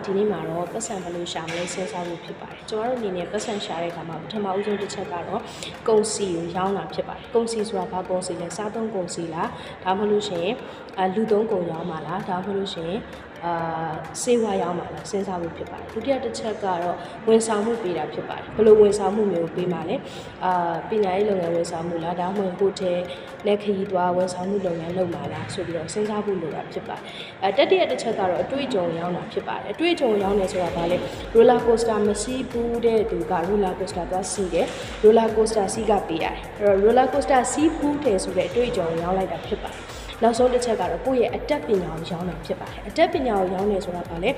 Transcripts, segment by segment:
ဒီနေ့မှာတော့ပတ်စံဘယ်လိုရှာမလဲစဉ်းစားဖို့ဖြစ်ပါတယ်ကျွန်တော်တို့အနေနဲ့ပတ်စံရှာတဲ့အခါမှာပထမဦးဆုံးတစ်ချက်ကတော့ကုန်စီကိုရောင်းတာဖြစ်ပါတယ်ကုန်စီဆိုတာဘာကုန်စီလဲစားသုံးကုန်စီလားဒါမှမဟုတ်လို့ရှိရင်လူသုံးကုန်ရောင်းပါလားဒါမှမဟုတ်လို့ရှိရင်စေဝါရောင်းပါလားစဉ်းစားဖို့ဖြစ်ပါတယ်ဒုတိယတစ်ချက်ကတော့ဝန်ဆောင်မှုပေးတာဖြစ်ပါတယ်ဘယ်လိုဝန်ဆောင်မှုမျိုးပေးမှာလဲပညာရေးလုပ်ငန်းဝန်ဆောင်မှုလားဒါမှမဟုတ်ဟိုတယ်လက်ခရီးသွားဝန်ဆောင်မှုလုပ်ငန်းလုပ်မှာလားဆိုပြီးတော့စဉ်းစားဖို့လိုတာဖြစ်ပါတယ်တတိယတစ်ချက်ကတော့အတွေ့အကြုံရောင်းတာဖြစ်ပါတယ်အတွေ့အကြုံရောင်းနေဆိုတာဘာလဲ roller coaster မရှိဘူးတဲ့သူက roller coaster သွားစီးတယ် roller coaster စီးကပေးရတယ်အဲ့တော့ roller coaster စီးဘူးတယ်ဆိုတဲ့အတွေ့အကြုံရောင်းလိုက်တာဖြစ်ပါတယ်နောက်ဆုံးတစ်ချက်ကတော့ကိုယ့်ရဲ့အတတ်ပညာကိုရောင်းတာဖြစ်ပါတယ်အတတ်ပညာကိုရောင်းနေဆိုတာဘာလဲ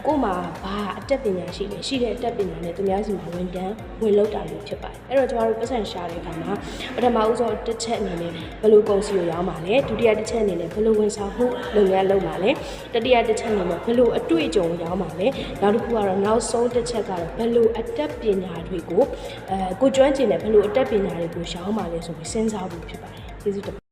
ကိုယ့်မှာဘာအတတ်ပညာရှိလဲရှိတဲ့အတတ်ပညာနဲ့သူများစီမှာဝန်လုပ်တာမျိုးဖြစ်ပါတယ်အဲ့တော့ကျွန်တော်တို့ပတ်စံရှာတဲ့အခါမှာပထမဦးဆုံးတစ်ချက်အနေနဲ့ဘယ်လိုကုန်စည်ကိုရောင်းပါလဲဒုတိယတစ်ချက်အနေနဲ့ဘယ်လိုဝန်ဆောင်မှုလုပ်ငန်းလုပ်ပါလဲတတိယတစ်ချက်အနေနဲ့ဘယ်လိုအတွေ့အကြုံကိုရောင်းပါလဲနောက်တစ်ခုကတော့နောက်ဆုံးတစ်ချက်ကတော့ဘယ်လိုအတတ်ပညာတွေကိုကိုကျွမ်းကျင်တဲ့ဘယ်လိုအတတ်ပညာတွေကိုရောင်းပါလဲဆိုပြီးစဉ်းစားဖို့ဖြစ်ပါတယ်ကျေးဇူးတင်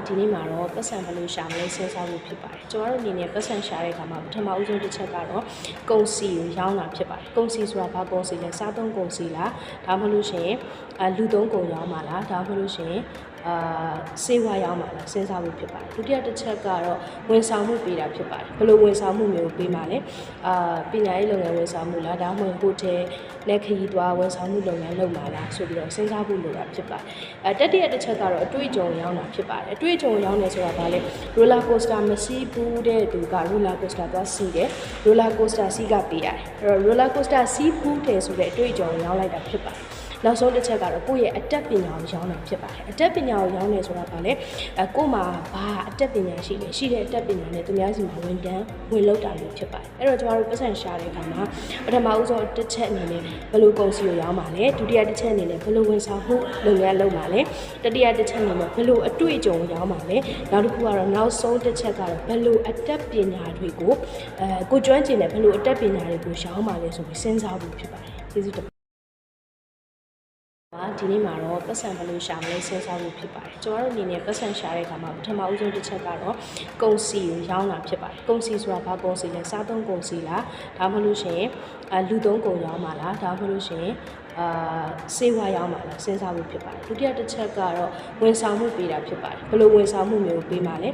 ဒီနေ့မှာတော့ပတ်စံဘယ်လိုရှာမလဲစဉ်းစားဖို့ဖြစ်ပါတယ်ကျွန်တော်တို့အနေနဲ့ပတ်စံရှာတဲ့အခါမှာပထမဦးဆုံးတစ်ချက်ကတော့ကုန်စီကိုရောင်းတာဖြစ်ပါတယ်ကုန်စီဆိုတာဘာကုန်စီလဲစားသုံးကုန်စီလားဒါမှမဟုတ်လို့ရှိရင်လူသုံးကုန်ရောင်းပါလားဒါမှမဟုတ်လို့ရှိရင်စေဝါရောင်းပါလားစဉ်းစားဖို့ဖြစ်ပါတယ်ဒုတိယတစ်ချက်ကတော့ဝန်ဆောင်မှုပေးတာဖြစ်ပါတယ်ဘယ်လိုဝန်ဆောင်မှုမျိုးပေးမှာလဲပညာရေးလုပ်ငန်းဝန်ဆောင်မှုလားဒါမှမဟုတ်ဟိုတယ်လက်ခရီးသွားဝန်ဆောင်မှုလုပ်ငန်းလုပ်မှာလားဆိုပြီးတော့စဉ်းစားဖို့လိုတာဖြစ်ပါတယ်တတိယတစ်ချက်ကတော့အတွေ့အကြုံရောင်းတာဖြစ်ပါတယ်အတွေ့အကြုံရောင်းနေဆိုတာဘာလဲ roller coaster မရှိဘူးတဲ့သူက roller coaster သွားစီးတယ် roller coaster စီးကပေးရတယ်အဲ့တော့ roller coaster စီးဘူးတယ်ဆိုတဲ့အတွေ့အကြုံရောင်းလိုက်တာဖြစ်ပါတယ်နောက်ဆုံးတစ်ချက်ကတော့ကိုယ့်ရဲ့အတတ်ပညာကိုရောင်းတာဖြစ်ပါတယ်အတတ်ပညာကိုရောင်းနေဆိုတာဘာလဲကိုယ့်မှာဘာအတတ်ပညာရှိလဲရှိတဲ့အတတ်ပညာနဲ့သူများစီမှာဝန်လုပ်တာမျိုးဖြစ်ပါတယ်အဲ့တော့ကျွန်တော်တို့ပတ်စံရှာတဲ့အခါမှာပထမဦးဆုံးတစ်ချက်အနေနဲ့ဘယ်လိုကုန်စည်ကိုရောင်းပါလဲဒုတိယတစ်ချက်အနေနဲ့ဘယ်လိုဝန်ဆောင်မှုလုပ်ငန်းလုပ်ပါလဲတတိယတစ်ချက်အနေနဲ့ဘယ်လိုအတွေ့အကြုံကိုရောင်းပါလဲနောက်တစ်ခုကတော့နောက်ဆုံးတစ်ချက်ကတော့ဘယ်လိုအတတ်ပညာတွေကိုကိုကျွမ်းကျင်တဲ့ဘယ်လိုအတတ်ပညာတွေကိုရောင်းပါလဲဆိုပြီးစဉ်းစားဖို့ဖြစ်ပါတယ်ကျေးဇူးတင်ဒီနေ့မှာတော့ပတ်စံဘယ်လိုရှာမလဲစဉ်းစားဖို့ဖြစ်ပါတယ်ကျွန်တော်တို့အနေနဲ့ပတ်စံရှာတဲ့အခါမှာပထမဦးဆုံးတစ်ချက်ကတော့ကုန်စီကိုရောင်းတာဖြစ်ပါတယ်ကုန်စီဆိုတာဘာကုန်စီလဲစားသုံးကုန်စီလားဒါမှမဟုတ်လို့ရှိရင်လူသုံးကုန်ရောင်းပါလားဒါမှမဟုတ်လို့ရှိရင်စေဝါရောင်းပါလားစဉ်းစားဖို့ဖြစ်ပါတယ်ဒုတိယတစ်ချက်ကတော့ဝန်ဆောင်မှုပေးတာဖြစ်ပါတယ်ဘယ်လိုဝန်ဆောင်မှုမျိုးပေးမှာလဲ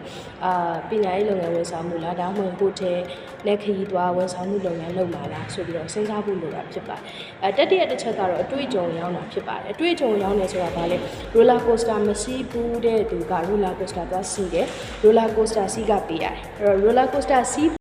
ပညာရေးလုပ်ငန်းဝန်ဆောင်မှုလားဒါမှမဟုတ်ဟိုတယ်လက်ခရီးသွားဝန်ဆောင်မှုလုပ်ငန်းလုပ်မှာလားဆိုပြီးတော့စဉ်းစားဖို့လိုတာဖြစ်ပါတယ်တတိယတစ်ချက်ကတော့အတွေ့အကြုံရောင်းတာဖြစ်ပါတယ်အတွေ့အကြုံရောင်းနေဆိုတာဘာလဲ roller coaster မရှိဘူးတဲ့သူက roller coaster သွားစီးတယ် roller coaster စီးကပေးရတယ်အဲ့တော့ roller coaster စီး